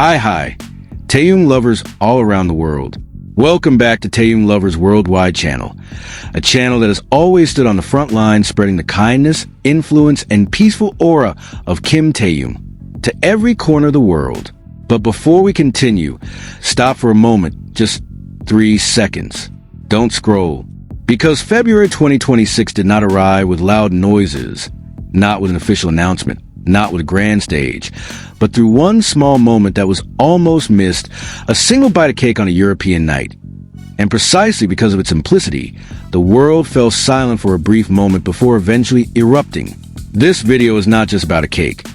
Hi, Taehyung lovers all around the world. Welcome back to Taehyung Lovers Worldwide channel, a channel that has always stood on the front line spreading the kindness, influence, and peaceful aura of Kim Taehyung to every corner of the world. But before we continue, stop for a moment, just 3 seconds. Don't scroll, because February 2026 did not arrive with loud noises, not with an official announcement, not with a grand stage, but through one small moment that was almost missed, a single bite of cake on a European night. And precisely because of its simplicity, the world fell silent for a brief moment before eventually erupting. This video is not just about a cake,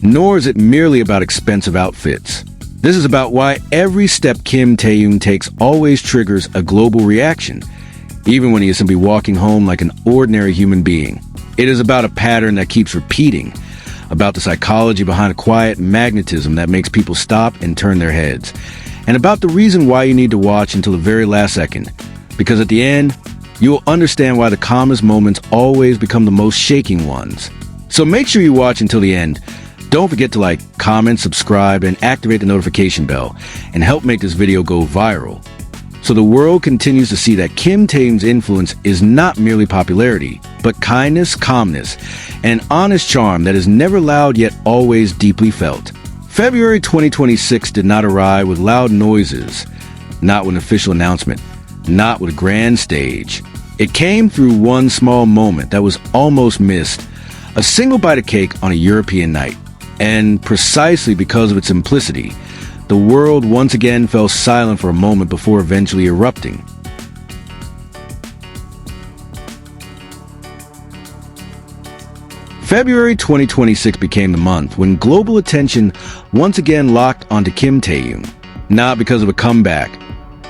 nor is it merely about expensive outfits. This is about why every step Kim Taehyung takes always triggers a global reaction, even when he is simply walking home like an ordinary human being. It is about a pattern that keeps repeating, about the psychology behind a quiet magnetism that makes people stop and turn their heads, and about the reason why you need to watch until the very last second, because at the end, you will understand why the calmest moments always become the most shaking ones. So make sure you watch until the end. Don't forget to like, comment, subscribe, and activate the notification bell, and help make this video go viral, so the world continues to see that Kim Taehyung's influence is not merely popularity, but kindness, calmness, and an honest charm that is never loud yet always deeply felt. February 2026 did not arrive with loud noises, not with an official announcement, not with a grand stage. It came through one small moment that was almost missed, a single bite of cake on a European night. And precisely because of its simplicity, the world once again fell silent for a moment before eventually erupting. February 2026 became the month when global attention once again locked onto Kim Taehyung, not because of a comeback,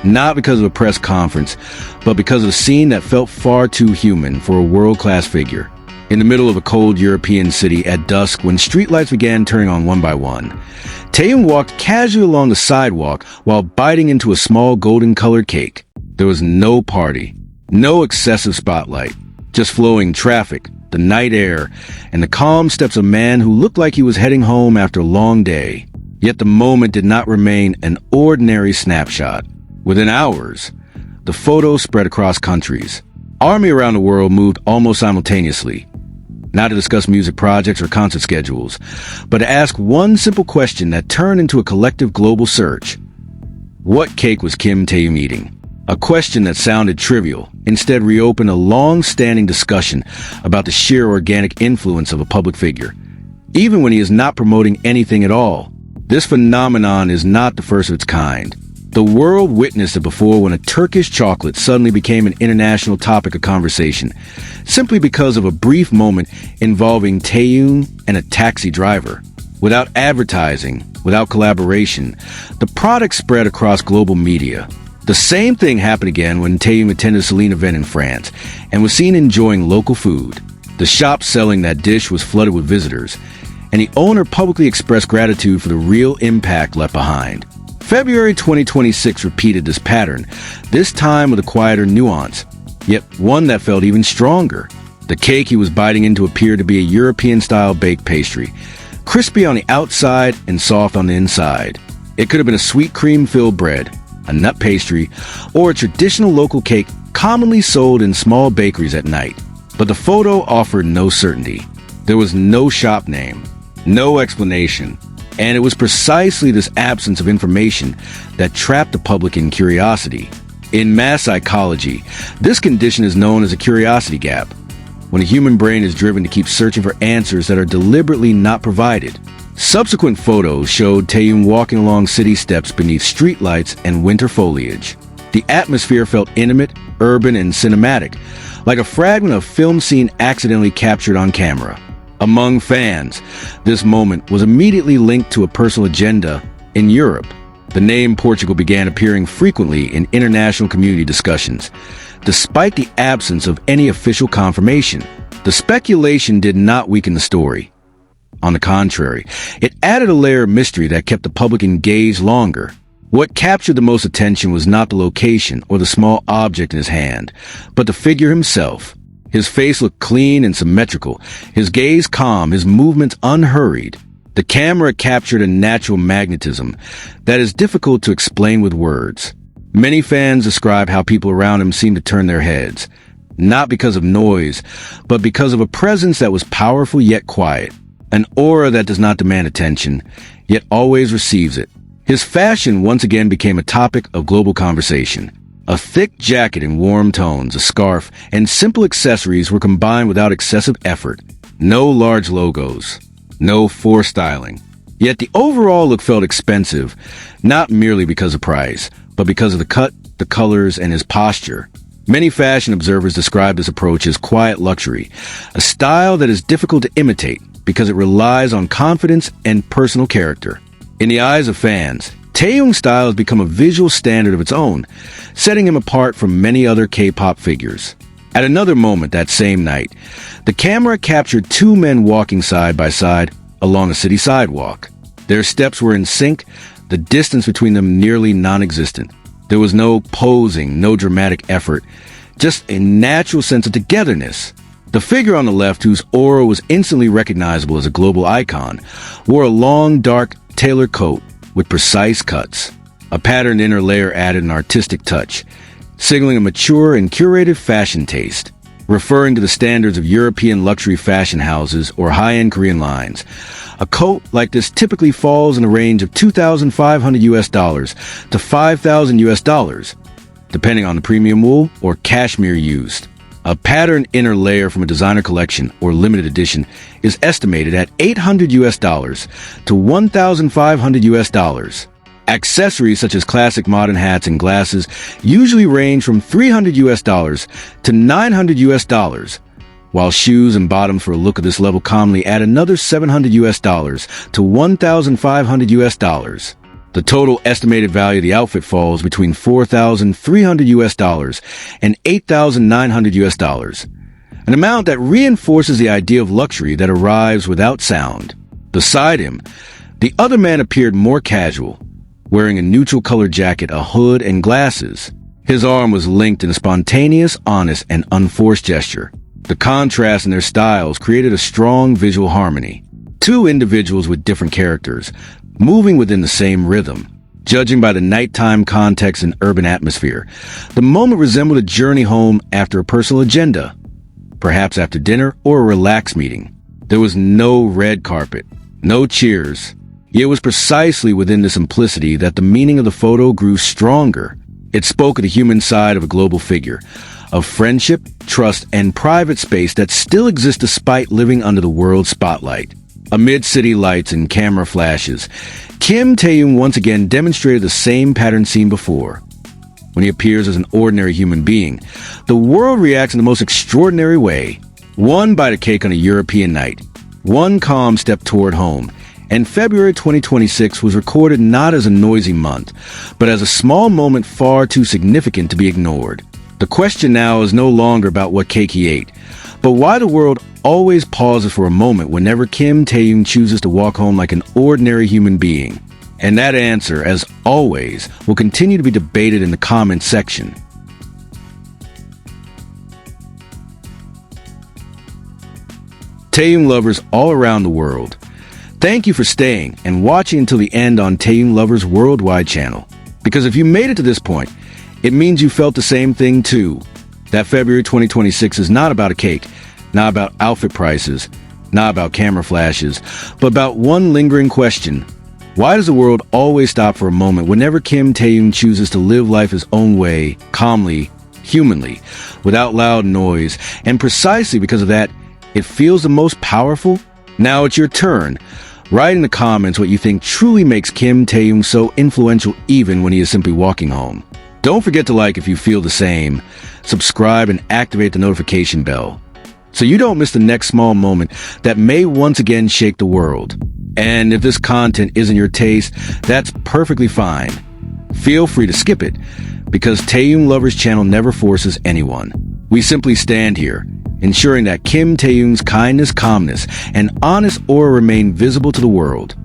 not because of a press conference, but because of a scene that felt far too human for a world-class figure. In the middle of a cold European city at dusk, when streetlights began turning on one by one, Taehyung walked casually along the sidewalk while biting into a small golden-colored cake. There was no party, no excessive spotlight, just flowing traffic, the night air, and the calm steps of a man who looked like he was heading home after a long day. Yet the moment did not remain an ordinary snapshot. Within hours, the photo spread across countries. ARMY around the world moved almost simultaneously, not to discuss music projects or concert schedules, but to ask one simple question that turned into a collective global search. What cake was Kim Taehyung eating? A question that sounded trivial, instead reopened a long-standing discussion about the sheer organic influence of a public figure. Even when he is not promoting anything at all, this phenomenon is not the first of its kind. The world witnessed it before when a Turkish chocolate suddenly became an international topic of conversation, simply because of a brief moment involving Taehyung and a taxi driver. Without advertising, without collaboration, the product spread across global media. The same thing happened again when Taehyung attended a Celine event in France and was seen enjoying local food. The shop selling that dish was flooded with visitors, and the owner publicly expressed gratitude for the real impact left behind. February 2026 repeated this pattern, this time with a quieter nuance, yet one that felt even stronger. The cake he was biting into appeared to be a European-style baked pastry, crispy on the outside and soft on the inside. It could have been a sweet cream-filled bread, a nut pastry, or a traditional local cake commonly sold in small bakeries at night. But the photo offered no certainty. There was no shop name, no explanation. And it was precisely this absence of information that trapped the public in curiosity. In mass psychology, this condition is known as a curiosity gap, when a human brain is driven to keep searching for answers that are deliberately not provided. Subsequent photos showed Taehyung walking along city steps beneath streetlights and winter foliage. The atmosphere felt intimate, urban, and cinematic, like a fragment of film scene accidentally captured on camera. Among fans, this moment was immediately linked to a personal agenda in Europe. The name Portugal began appearing frequently in international community discussions, despite the absence of any official confirmation. The speculation did not weaken the story. On the contrary, it added a layer of mystery that kept the public engaged longer. What captured the most attention was not the location or the small object in his hand, but the figure himself. His face looked clean and symmetrical, his gaze calm, his movements unhurried. The camera captured a natural magnetism that is difficult to explain with words. Many fans describe how people around him seemed to turn their heads, not because of noise, but because of a presence that was powerful yet quiet, an aura that does not demand attention, yet always receives it. His fashion once again became a topic of global conversation. A thick jacket in warm tones, a scarf, and simple accessories were combined without excessive effort. No large logos, no forced styling. Yet the overall look felt expensive, not merely because of price, but because of the cut, the colors, and his posture. Many fashion observers describe this approach as quiet luxury, a style that is difficult to imitate because it relies on confidence and personal character. In the eyes of fans, Taehyung's style has become a visual standard of its own, setting him apart from many other K-pop figures. At another moment that same night, the camera captured two men walking side by side along a city sidewalk. Their steps were in sync, the distance between them nearly non-existent. There was no posing, no dramatic effort, just a natural sense of togetherness. The figure on the left, whose aura was instantly recognizable as a global icon, wore a long, dark, tailored coat with precise cuts. A patterned inner layer added an artistic touch, signaling a mature and curated fashion taste. Referring to the standards of European luxury fashion houses or high-end Korean lines, a coat like this typically falls in a range of $2,500 to $5,000, depending on the premium wool or cashmere used. A patterned inner layer from a designer collection or limited edition is estimated at $800 to $1,500. Accessories such as classic modern hats and glasses usually range from $300 to $900, while shoes and bottoms for a look of this level commonly add another $700 to $1,500. The total estimated value of the outfit falls between $4,300 and $8,900, an amount that reinforces the idea of luxury that arrives without sound. Beside him, the other man appeared more casual, wearing a neutral-colored jacket, a hood, and glasses. His arm was linked in a spontaneous, honest, and unforced gesture. The contrast in their styles created a strong visual harmony. Two individuals with different characters, moving within the same rhythm. Judging by the nighttime context and urban atmosphere, the moment resembled a journey home after a personal agenda, perhaps after dinner or a relaxed meeting. There was no red carpet, no cheers. It was precisely within the simplicity that the meaning of the photo grew stronger. It spoke of the human side of a global figure, of friendship, trust, and private space that still exists despite living under the world's spotlight. Amid city lights and camera flashes, Kim Taehyung once again demonstrated the same pattern seen before. When he appears as an ordinary human being, the world reacts in the most extraordinary way. One bite of cake on a European night, one calm step toward home, and February 2026 was recorded not as a noisy month, but as a small moment far too significant to be ignored. The question now is no longer about what cake he ate, but why the world always pauses for a moment whenever Kim Taehyung chooses to walk home like an ordinary human being. And that answer, as always, will continue to be debated in the comments section. Taehyung lovers all around the world, thank you for staying and watching until the end on Taehyung Lovers Worldwide channel. Because if you made it to this point, it means you felt the same thing too. That February 2026 is not about a cake, not about outfit prices, not about camera flashes, but about one lingering question. Why does the world always stop for a moment whenever Kim Taehyung chooses to live life his own way, calmly, humanly, without loud noise, and precisely because of that, it feels the most powerful? Now it's your turn. Write in the comments what you think truly makes Kim Taehyung so influential even when he is simply walking home. Don't forget to like if you feel the same, subscribe and activate the notification bell, so you don't miss the next small moment that may once again shake the world. And if this content isn't your taste, that's perfectly fine. Feel free to skip it, because Taehyung Lovers channel never forces anyone. We simply stand here, ensuring that Kim Taehyung's kindness, calmness, and honest aura remain visible to the world.